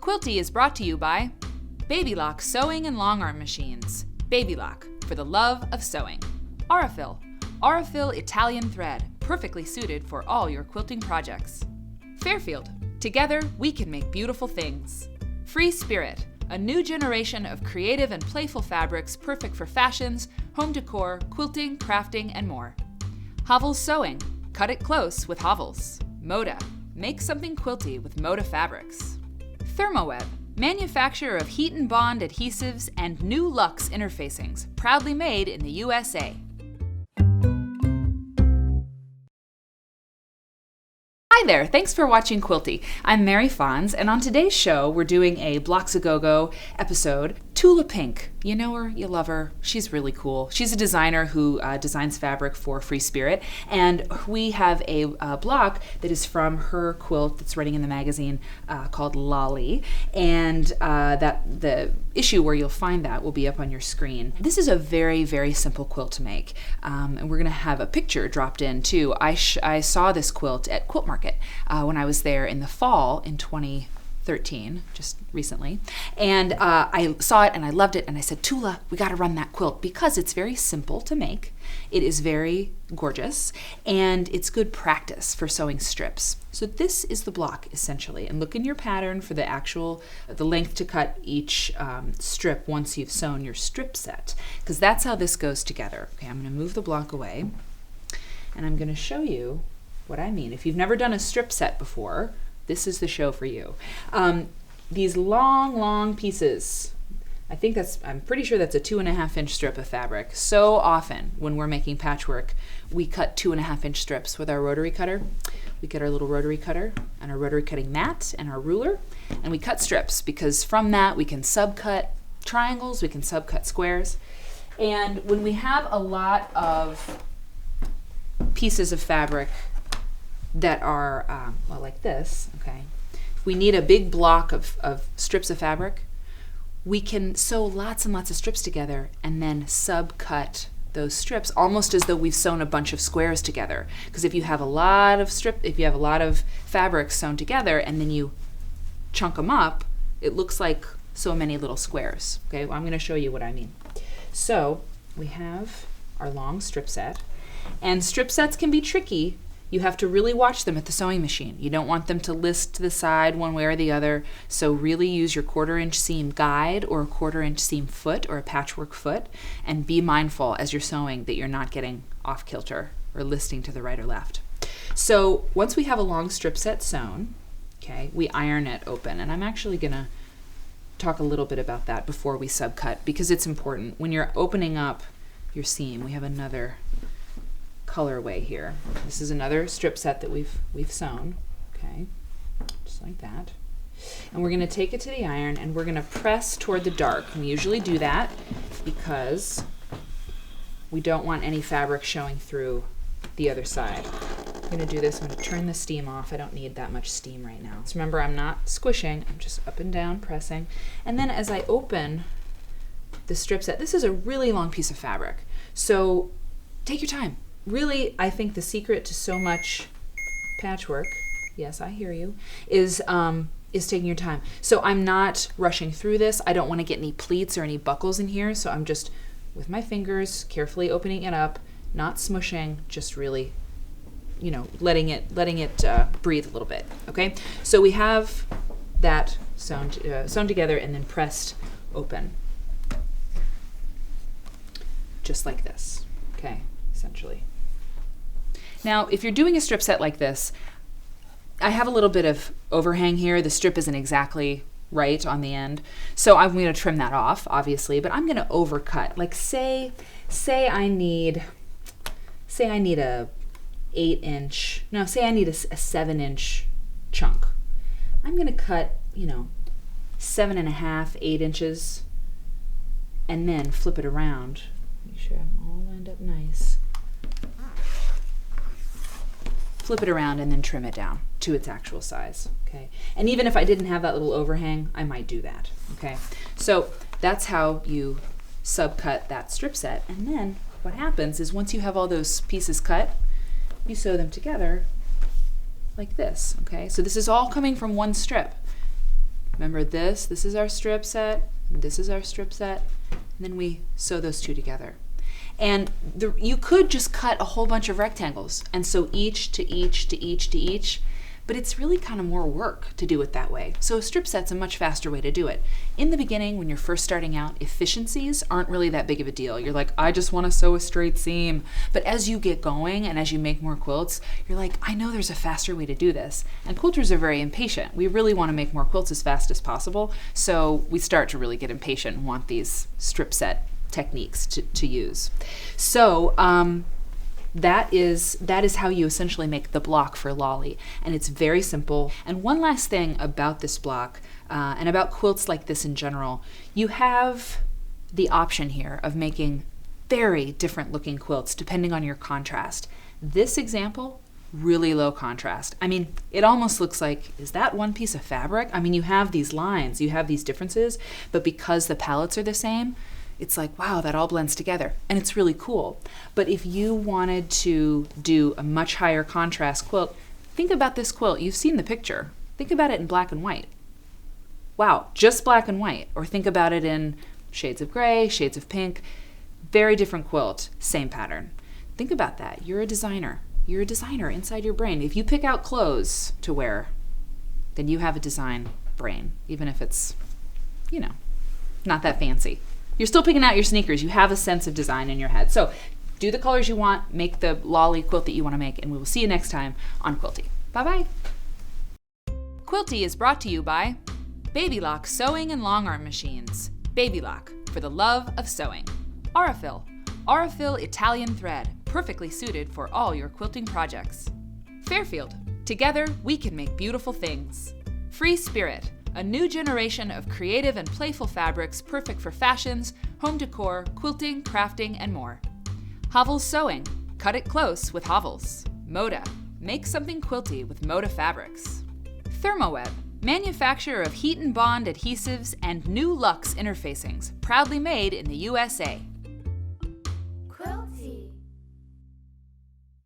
Quilty is brought to you by Baby Lock Sewing and Long Arm Machines. Baby Lock, for the love of sewing. Aurifil. Aurifil Italian thread, perfectly suited for all your quilting projects. Fairfield. Together, we can make beautiful things. Free Spirit. A new generation of creative and playful fabrics perfect for fashions, home decor, quilting, crafting, and more. Hovels Sewing. Cut it close with Hovels. Moda. Make something quilty with Moda fabrics. Thermoweb. Manufacturer of heat and bond adhesives and new luxe interfacings, proudly made in the USA. Hi there, thanks for watching Quilty. I'm Mary Fonz, and on today's show, we're doing a Blocks a Go-Go episode. Tula Pink, you know her, you love her, she's really cool. She's a designer who designs fabric for Free Spirit, and we have a block that is from her quilt that's running in the magazine called Lolly, and that the issue where you'll find that will be up on your screen. This is a very, very simple quilt to make, and we're gonna have a picture dropped in too. I saw this quilt at Quilt Market when I was there in the fall in 2013, just recently, and I saw it and I loved it, and I said, Tula, we got to run that quilt because it's very simple to make, it is very gorgeous, and it's good practice for sewing strips. So this is the block essentially, and look in your pattern for the length to cut each strip once you've sewn your strip set, because that's how this goes together. Okay, I'm going to move the block away, and I'm going to show you what I mean. If you've never done a strip set before, this is the show for you. These long pieces, I'm pretty sure that's a 2.5 inch strip of fabric. So often when we're making patchwork, we cut 2.5 inch strips with our rotary cutter. We get our little rotary cutter and our rotary cutting mat and our ruler, and we cut strips because from that we can subcut triangles, we can subcut squares. And when we have a lot of pieces of fabric that are, well, like this, okay? If we need a big block of strips of fabric, we can sew lots and lots of strips together and then subcut those strips almost as though we've sewn a bunch of squares together. Because if you have a lot of fabric sewn together and then you chunk them up, it looks like so many little squares, okay? Well, I'm gonna show you what I mean. So we have our long strip set, and strip sets can be tricky. You have to really watch them at the sewing machine. You don't want them to list to the side one way or the other, so really use your 1/4 inch seam guide or a 1/4 inch seam foot or a patchwork foot, and be mindful as you're sewing that you're not getting off kilter or listing to the right or left. So once we have a long strip set sewn, okay, we iron it open, and I'm actually gonna talk a little bit about that before we subcut because it's important. When you're opening up your seam, we have another colorway here. This is another strip set that we've sewn, okay, just like that. And we're going to take it to the iron and we're going to press toward the dark. We usually do that because we don't want any fabric showing through the other side. I'm going to do this. I'm going to turn the steam off. I don't need that much steam right now. So remember, I'm not squishing. I'm just up and down pressing. And then as I open the strip set, this is a really long piece of fabric. So take your time. Really, I think the secret to so much patchwork, yes, I hear you, is taking your time. So I'm not rushing through this. I don't want to get any pleats or any buckles in here, so I'm just, with my fingers, carefully opening it up, not smushing, just really, you know, letting it breathe a little bit, okay? So we have that sewn together and then pressed open, just like this, okay, essentially. Now, if you're doing a strip set like this, I have a little bit of overhang here. The strip isn't exactly right on the end. So I'm going to trim that off, obviously, but I'm going to overcut. Like say I need a 8-inch, no, say I need a 7-inch chunk. I'm going to cut, 7.5, 8 inches, and then flip it around. Make sure I'm all lined up nice. Flip it around and then trim it down to its actual size, okay? And even if I didn't have that little overhang, I might do that, okay? So that's how you subcut that strip set. And then what happens is once you have all those pieces cut, you sew them together like this, okay? So this is all coming from one strip. Remember this is our strip set, and this is our strip set, and then we sew those two together. And you could just cut a whole bunch of rectangles and sew each to each to each to each, but it's really kind of more work to do it that way. So a strip set's a much faster way to do it. In the beginning, when you're first starting out, efficiencies aren't really that big of a deal. You're like, I just want to sew a straight seam. But as you get going and as you make more quilts, you're like, I know there's a faster way to do this. And quilters are very impatient. We really want to make more quilts as fast as possible. So we start to really get impatient and want these strip set techniques to use. So that is how you essentially make the block for Lolly, and it's very simple. And one last thing about this block and about quilts like this in general, you have the option here of making very different looking quilts depending on your contrast. This example, really low contrast. I mean, it almost looks like, is that one piece of fabric? I mean, you have these lines, you have these differences, but because the palettes are the same, it's like, wow, that all blends together, and it's really cool. But if you wanted to do a much higher contrast quilt, think about this quilt. You've seen the picture. Think about it in black and white. Wow, just black and white. Or think about it in shades of gray, shades of pink. Very different quilt, same pattern. Think about that. You're a designer. You're a designer inside your brain. If you pick out clothes to wear, then you have a design brain, even if it's, not that fancy. You're still picking out your sneakers. You have a sense of design in your head. So do the colors you want, make the Lolly quilt that you want to make, and we will see you next time on Quilty. Bye-bye. Quilty is brought to you by Baby Lock Sewing and Long Arm Machines. Baby Lock, for the love of sewing. Aurifil Italian thread, perfectly suited for all your quilting projects. Fairfield, together we can make beautiful things. Free Spirit, a new generation of creative and playful fabrics perfect for fashions, home decor, quilting, crafting, and more. Hovels Sewing. Cut it close with Hovels. Moda. Make something quilty with Moda fabrics. Thermoweb. Manufacturer of heat and bond adhesives and new luxe interfacings, proudly made in the USA.